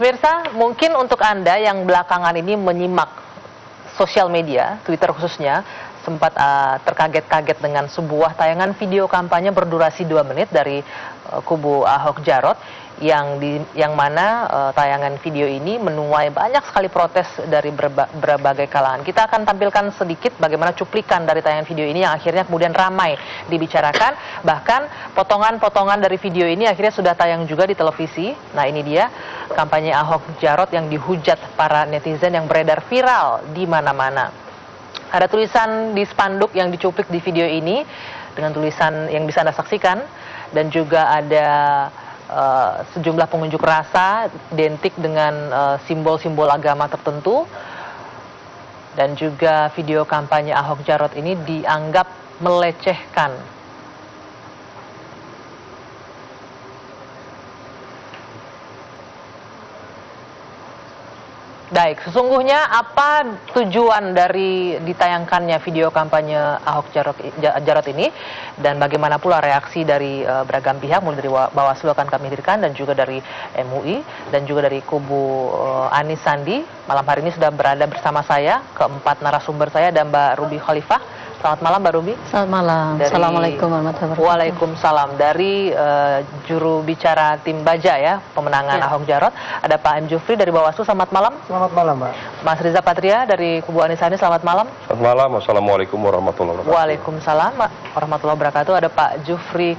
Pemirsa, mungkin untuk Anda yang belakangan ini menyimak sosial media, Twitter khususnya, sempat terkaget-kaget dengan sebuah tayangan video kampanye berdurasi 2 menit dari kubu Ahok Jarot yang mana tayangan video ini menuai banyak sekali protes dari berbagai kalangan. Kita akan tampilkan sedikit bagaimana cuplikan dari tayangan video ini yang akhirnya kemudian ramai dibicarakan. Bahkan potongan-potongan dari video ini akhirnya sudah tayang juga di televisi. Nah, ini dia kampanye Ahok Jarot yang dihujat para netizen yang beredar viral di mana-mana. Ada tulisan di spanduk yang dicuplik di video ini dengan tulisan yang bisa Anda saksikan, dan juga ada sejumlah pengunjuk rasa identik dengan simbol-simbol agama tertentu, dan juga video kampanye Ahok Jarot ini dianggap melecehkan. Baik, sesungguhnya apa tujuan dari ditayangkannya video kampanye Ahok Jarot ini, dan bagaimana pula reaksi dari beragam pihak, mulai dari Bawaslu akan kami hadirkan, dan juga dari MUI, dan juga dari kubu Anies Sandi. Malam hari ini sudah berada bersama saya, keempat narasumber saya, dan Mbak Ruby Khalifah. Selamat malam Mbak Ruby. Selamat malam. Assalamualaikum warahmatullahi wabarakatuh. Waalaikumsalam. Dari juru bicara tim Baja ya, pemenangan Ahok Jarot, ada Pak M. Jufri dari Bawaslu. Selamat malam. Selamat malam, Mbak. Mas Riza Patria dari kubu Anies Sandi. Selamat malam. Selamat malam. Assalamualaikum warahmatullahi wabarakatuh. Waalaikumsalam warahmatullahi wabarakatuh. Ada Pak Jufri,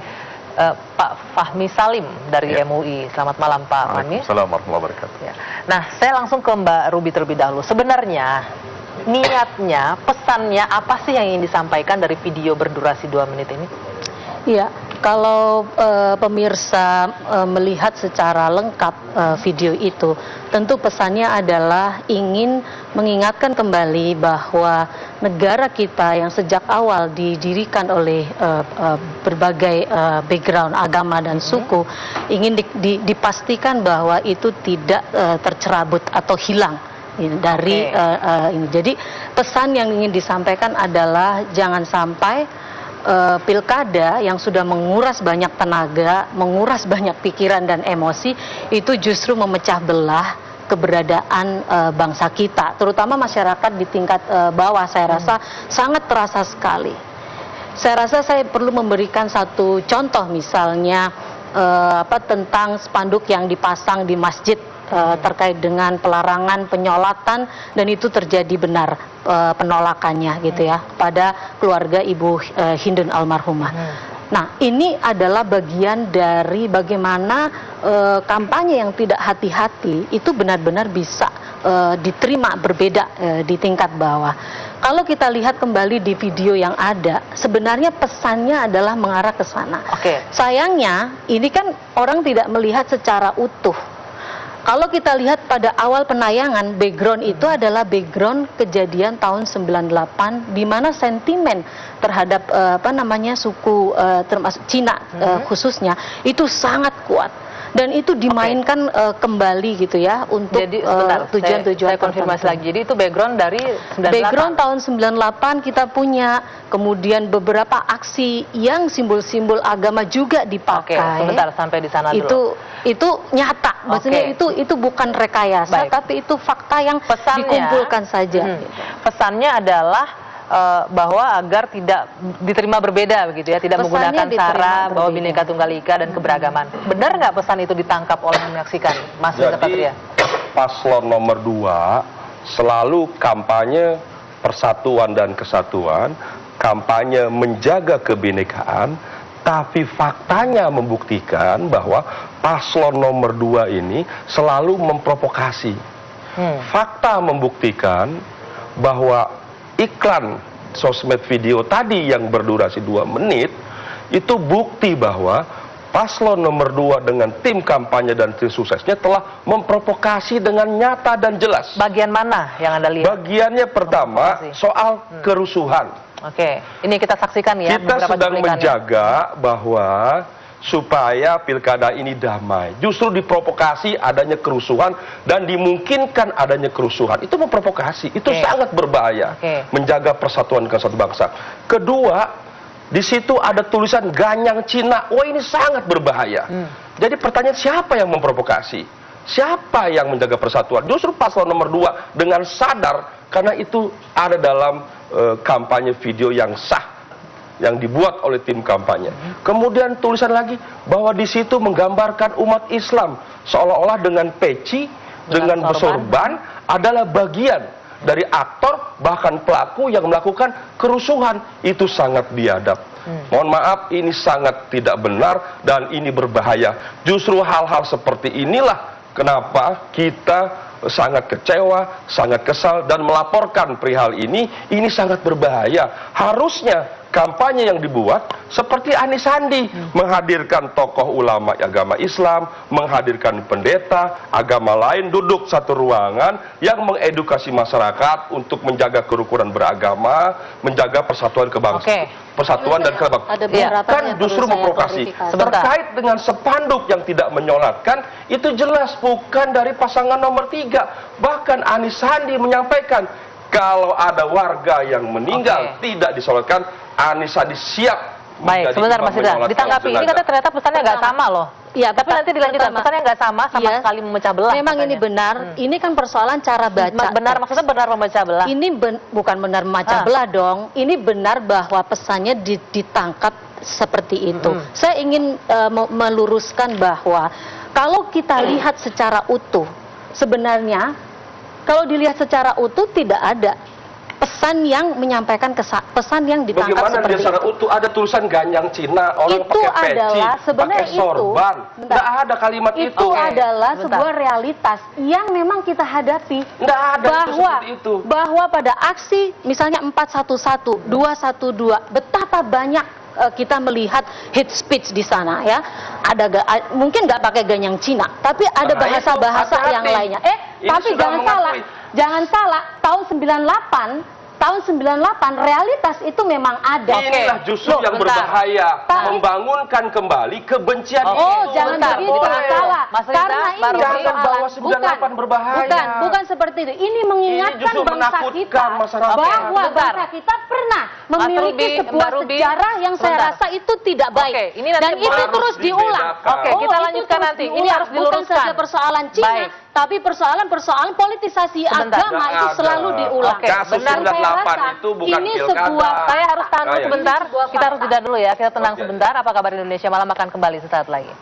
Pak Fahmi Salim dari MUI. Selamat malam Pak Fahmi. Waalaikumsalam warahmatullahi wabarakatuh. Ya. Nah, saya langsung ke Mbak Ruby terlebih dahulu. Sebenarnya niatnya, pesannya apa sih yang ingin disampaikan dari video berdurasi 2 menit ini? Iya, kalau pemirsa melihat secara lengkap video itu, tentu pesannya adalah ingin mengingatkan kembali bahwa negara kita yang sejak awal didirikan oleh berbagai background agama dan suku, ingin dipastikan bahwa itu tidak tercerabut atau hilang dari ini. Jadi pesan yang ingin disampaikan adalah jangan sampai pilkada yang sudah menguras banyak tenaga, menguras banyak pikiran dan emosi, itu justru memecah belah keberadaan bangsa kita, terutama masyarakat di tingkat bawah. Saya rasa sangat terasa sekali. Saya rasa saya perlu memberikan satu contoh, misalnya tentang spanduk yang dipasang di masjid terkait dengan pelarangan penyolatan, dan itu terjadi benar penolakannya gitu ya pada keluarga Ibu Hindun almarhumah. Nah, ini adalah bagian dari bagaimana kampanye yang tidak hati-hati itu benar-benar bisa diterima berbeda di tingkat bawah. Kalau kita lihat kembali di video yang ada, sebenarnya pesannya adalah mengarah ke sana. Sayangnya ini kan orang tidak melihat secara utuh. Kalau kita lihat pada awal penayangan, background itu adalah background kejadian tahun 98, di mana sentimen terhadap suku termasuk Cina khususnya itu sangat kuat. Dan itu dimainkan kembali gitu ya untuk tujuan-tujuan saya konfirmasi lagi. Jadi itu background dari 98. Background tahun 98 kita punya, kemudian beberapa aksi yang simbol-simbol agama juga dipakai. Sebentar, sampai di sana dulu. Itu nyata, maksudnya itu bukan rekayasa, tapi itu fakta yang dikumpulkan saja. Pesannya adalah bahwa agar tidak diterima berbeda begitu ya, tidak menggunakan cara bahwa Bhinneka Tunggal Ika dan keberagaman. Benar nggak pesan itu ditangkap oleh yang menyaksikan, Mas Riza Patria? Paslon nomor 2 selalu kampanye persatuan dan kesatuan, kampanye menjaga kebinekaan, tapi faktanya membuktikan bahwa paslon nomor 2 ini selalu memprovokasi. Fakta membuktikan bahwa iklan sosmed video tadi yang berdurasi 2 menit itu bukti bahwa paslon nomor 2 dengan tim kampanye dan tim suksesnya telah memprovokasi dengan nyata dan jelas. Bagian mana yang Anda lihat? Bagiannya pertama soal kerusuhan. Ini kita saksikan ya. Kita sedang menjaga bahwa supaya pilkada ini damai. Justru diprovokasi adanya kerusuhan dan dimungkinkan adanya kerusuhan. Itu memprovokasi, itu sangat berbahaya. Menjaga persatuan ke satu bangsa. Kedua, di situ ada tulisan ganyang Cina. Wah, ini sangat berbahaya. Jadi pertanyaan, siapa yang memprovokasi? Siapa yang menjaga persatuan? Justru paslon nomor 2 dengan sadar, karena itu ada dalam kampanye video yang sah yang dibuat oleh tim kampanye. Kemudian tulisan lagi bahwa di situ menggambarkan umat Islam seolah-olah dengan peci, dengan bersorban adalah bagian dari aktor bahkan pelaku yang melakukan kerusuhan. Itu sangat biadab. Mohon maaf, ini sangat tidak benar dan ini berbahaya. Justru hal-hal seperti inilah kenapa kita sangat kecewa, sangat kesal dan melaporkan perihal ini sangat berbahaya. Harusnya kampanye yang dibuat seperti Anies Sandi, menghadirkan tokoh ulama agama Islam, menghadirkan pendeta agama lain duduk satu ruangan yang mengedukasi masyarakat untuk menjaga kerukunan beragama, menjaga persatuan kebangsaan. Persatuan dan kebangsaan. Kan justru memprovokasi. Terkait dengan spanduk yang tidak menyolatkan, itu jelas bukan dari pasangan nomor 3. Bahkan Anies Sandi menyampaikan, kalau ada warga yang meninggal tidak disolatkan, Anies Sandi siap. Baik, sebentar Mas Ida, ditanggapi. Ini katanya ternyata pesannya nggak sama loh. Ya, tapi nanti dilanjutkan. Pesannya nggak sama sekali memecah belah. Memang katanya. ini benar. Ini kan persoalan cara baca. Benar, maksudnya benar memecah belah. Ini bukan benar memecah belah dong. Ini benar bahwa pesannya ditangkap seperti itu. Saya ingin meluruskan bahwa kalau kita lihat secara utuh, sebenarnya kalau dilihat secara utuh tidak ada pesan yang menyampaikan pesan yang ditangkap bagaimana seperti dia secara itu. utuh ada tulisan ganyang Cina, orang Itu pakai peci, adalah sebenarnya pakai sorban. Nggak ada kalimat itu. Itu adalah sebuah realitas yang memang kita hadapi. Nggak ada itu. Bahwa pada aksi misalnya 411, 212, betapa banyak kita melihat hate speech di sana ya. Ada mungkin nggak pakai ganyang Cina, tapi ada bahasa-bahasa yang lainnya. Tapi jangan salah, tahun 98 realitas itu memang ada. Inilah justru yang berbahaya, membangunkan kembali kebencian itu. Jangan begitu, salah. Karena ini jangan bawa 98 berbahaya. Bukan seperti itu. Ini mengingatkan bangsa kita bahwa bangsa kita pernah memiliki sebuah sejarah yang saya rasa itu tidak baik. Dan itu terus diulang. Kita lanjutkan nanti. Ini harus diluruskan. Bukan saja persoalan Cina, tapi persoalan politisasi agama itu selalu diulang. Kasus 98 itu bukan ini pilkada. Saya harus tahan sebentar. Kita harus jeda dulu ya. Kita tenang sebentar. Apa kabar Indonesia Malam akan kembali sesaat lagi.